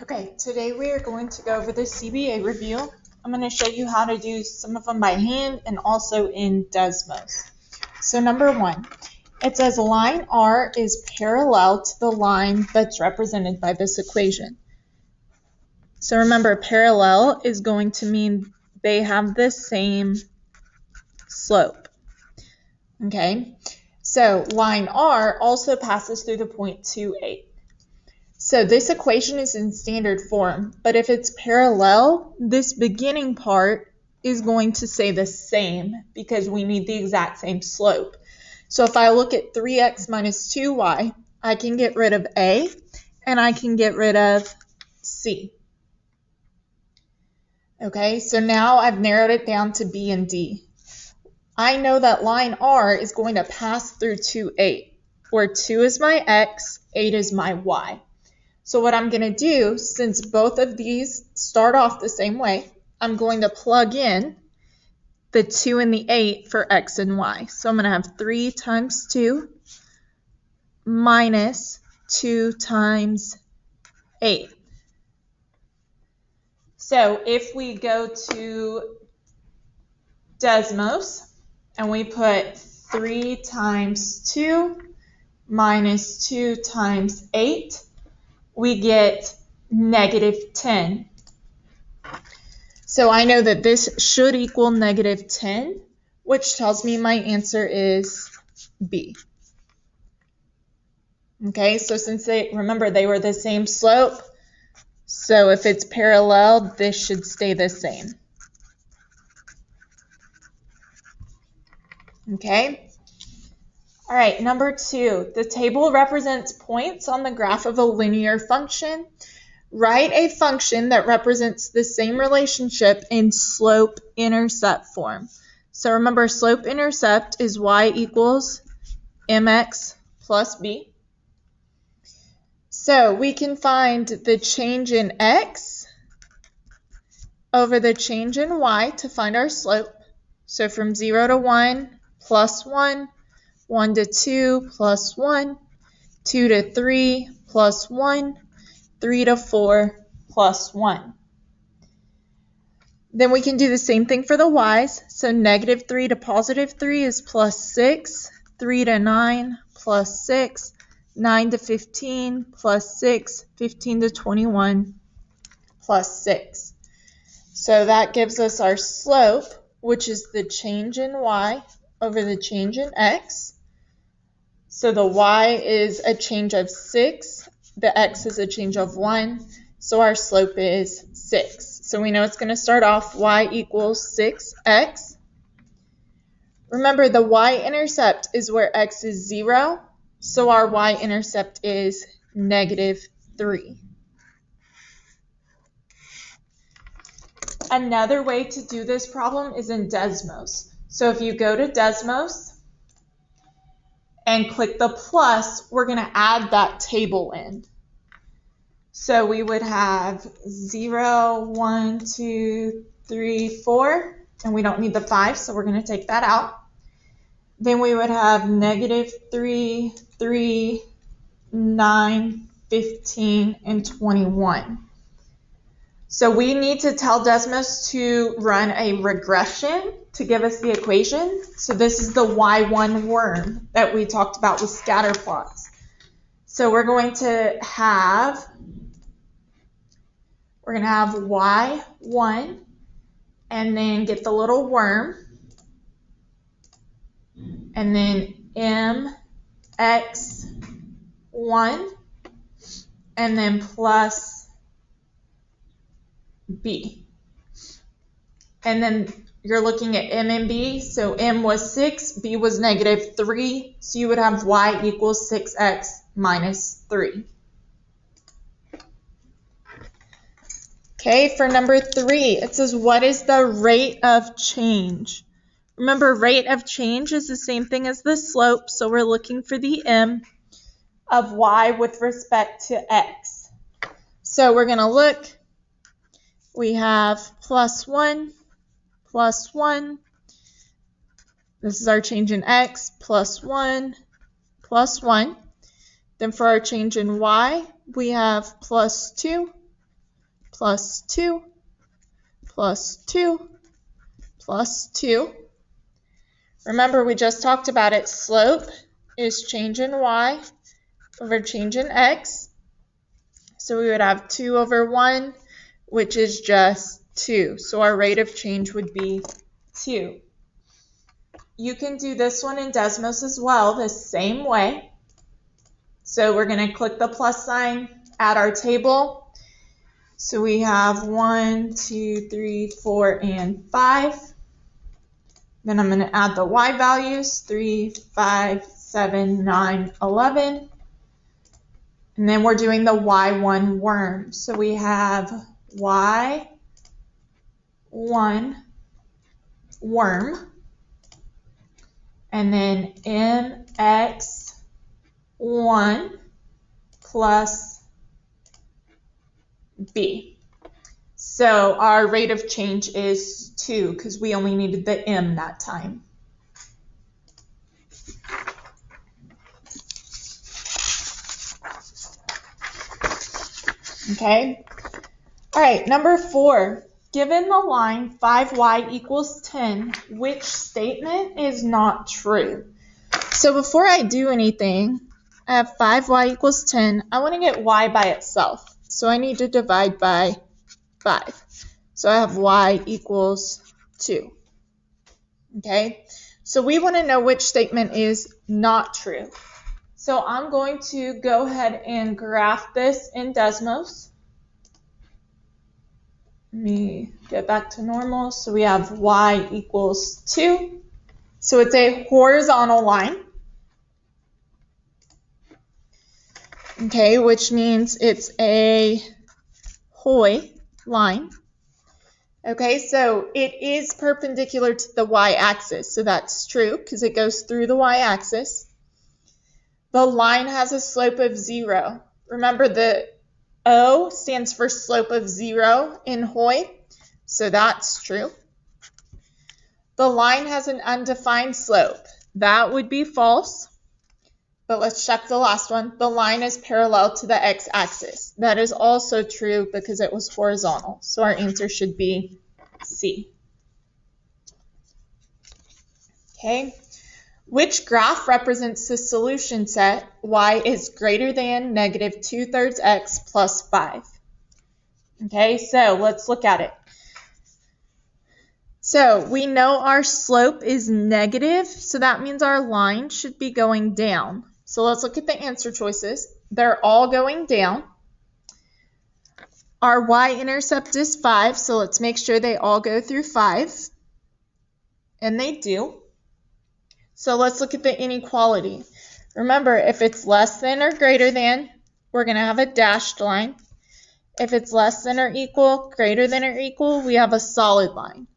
Okay, today we are going to go over the CBA review. I'm going to show you how to do some of them by hand and also in Desmos. So number one, it says line R is parallel to the line that's represented by this equation. So remember, parallel is going to mean they have the same slope. Okay, so line R also passes through the point 2, 8. So this equation is in standard form, but if it's parallel, this beginning part is going to say the same because we need the exact same slope. So if I look at 3x minus 2y, I can get rid of a and I can get rid of c. Okay, so now I've narrowed it down to b and d. I know that line R is going to pass through 2, 8, where 2 is my x, 8 is my y. So what I'm going to do, since both of these start off the same way, I'm going to plug in the 2 and the 8 for x and y. So I'm going to have 3 times 2 minus 2 times 8. So if we go to Desmos and we put 3 times 2 minus 2 times 8, we get negative 10. So I know that this should equal negative 10, which tells me my answer is B. Okay, so since remember they were the same slope, so if it's parallel, this should stay the same. Okay. All right, number 2, the table represents points on the graph of a linear function. Write a function that represents the same relationship in slope-intercept form. So remember, slope-intercept is y equals mx plus b. So we can find the change in x over the change in y to find our slope. So from 0 to 1 plus 1, 1 to 2 plus 1, 2 to 3 plus 1, 3 to 4 plus 1. Then we can do the same thing for the y's. So negative 3 to positive 3 is plus 6, 3 to 9 plus 6, 9 to 15 plus 6, 15 to 21 plus 6. So that gives us our slope, which is the change in y over the change in x. So the y is a change of 6, the x is a change of 1, so our slope is 6. So we know it's going to start off y equals 6x. Remember, the y-intercept is where x is 0, so our y-intercept is negative 3. Another way to do this problem is in Desmos. So if you go to Desmos and click the plus, we're going to add that table in. So we would have 0, 1, 2, 3, 4, and we don't need the 5, so we're going to take that out. Then we would have negative 3, 3, 9, 15, and 21. So we need to tell Desmos to run a regression to give us the equation. So this is the y1 worm that we talked about with scatter plots. So we're going to have y1 and then get the little worm and then mx1 and then plus b. And then you're looking at m and b, so m was 6, b was negative 3, so you would have y equals 6x minus 3. Okay, for number 3, it says, what is the rate of change? Remember, rate of change is the same thing as the slope, so we're looking for the m of y with respect to x. So we're going to look. We have plus 1, plus 1. This is our change in x, plus 1, plus 1. Then for our change in y, we have plus 2, plus 2 plus 2 plus 2. Remember, we just talked about it. Slope is change in y over change in x. So we would have 2 over 1, which is just 2. So our rate of change would be 2. You can do this one in Desmos as well, the same way. So we're going to click the plus sign, add our table. So we have 1, 2, 3, 4, and 5. Then I'm going to add the y values, 3, 5, 7, 9, 11. And then we're doing the y1 worm. So we have y1 worm. And then mx1 plus b. So our rate of change is 2 because we only needed the m that time. Okay. All right, number 4. Given the line 5y equals 10, which statement is not true? So before I do anything, I have 5y equals 10. I want to get y by itself. So I need to divide by 5. So I have y equals 2. Okay, so we want to know which statement is not true. So I'm going to go ahead and graph this in Desmos. Let me get back to normal. So we have y equals 2. So it's a horizontal line. Okay, which means it's a hoi line. Okay, so it is perpendicular to the y-axis. So that's true because it goes through the y-axis. The line has a slope of 0. Remember, the O stands for slope of 0 in hoi, so that's true. The line has an undefined slope. That would be false. But let's check the last one. The line is parallel to the x-axis. That is also true because it was horizontal. So our answer should be C. Okay. Which graph represents the solution set y is greater than negative 2/3 x plus 5? Okay, so let's look at it. So we know our slope is negative, so that means our line should be going down. So let's look at the answer choices. They're all going down. Our y-intercept is 5, so let's make sure they all go through 5. And they do. So let's look at the inequality. Remember, if it's less than or greater than, we're going to have a dashed line. If it's less than or equal, greater than or equal, we have a solid line.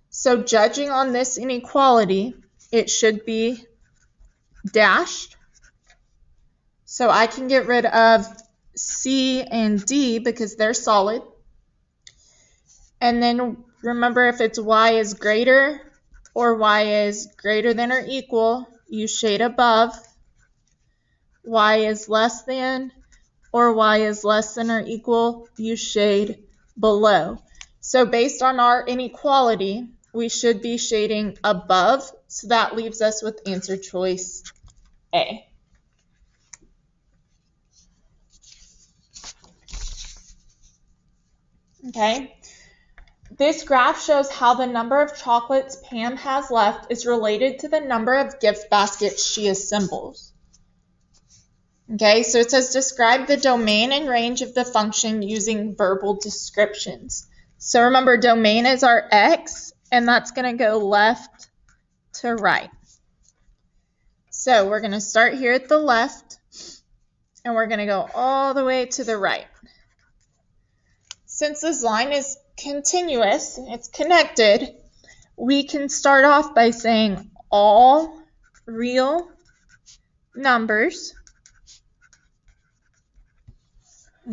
So judging on this inequality, it should be dashed. So I can get rid of C and D because they're solid. And then remember, if it's y is greater or y is greater than or equal, you shade above. Y is less than or y is less than or equal, you shade below. So based on our inequality, we should be shading above. So that leaves us with answer choice A. Okay. This graph shows how the number of chocolates Pam has left is related to the number of gift baskets she assembles. Okay, so it says describe the domain and range of the function using verbal descriptions. So remember, domain is our x, and that's going to go left to right. So we're going to start here at the left, and we're going to go all the way to the right. Since this line is continuous, it's connected, we can start off by saying all real numbers,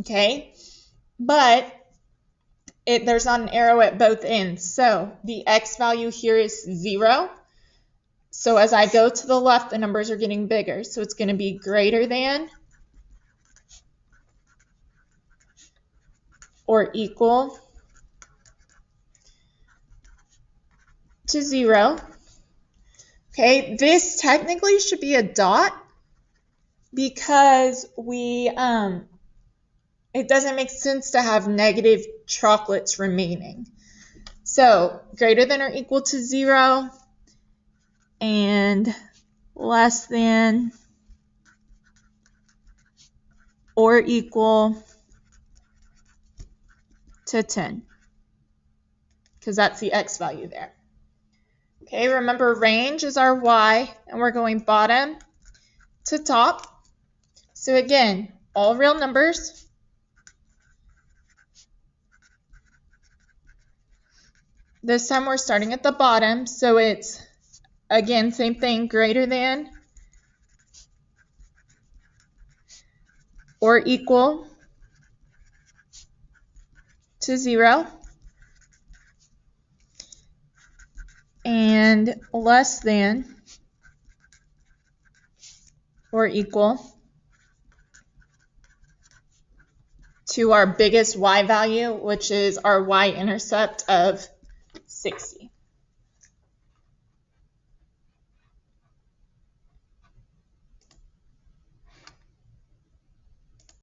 okay, but there's not an arrow at both ends, so the x value here is 0. So as I go to the left, the numbers are getting bigger, so it's going to be greater than or equal to 0. Okay, this technically should be a dot because it doesn't make sense to have negative chocolates remaining. So greater than or equal to 0 and less than or equal to 10, because that's the x value there. Okay, remember range is our y, and we're going bottom to top. So again, all real numbers. This time we're starting at the bottom, so it's, again, same thing, greater than or equal to 0 and less than or equal to our biggest y value, which is our y-intercept of 60.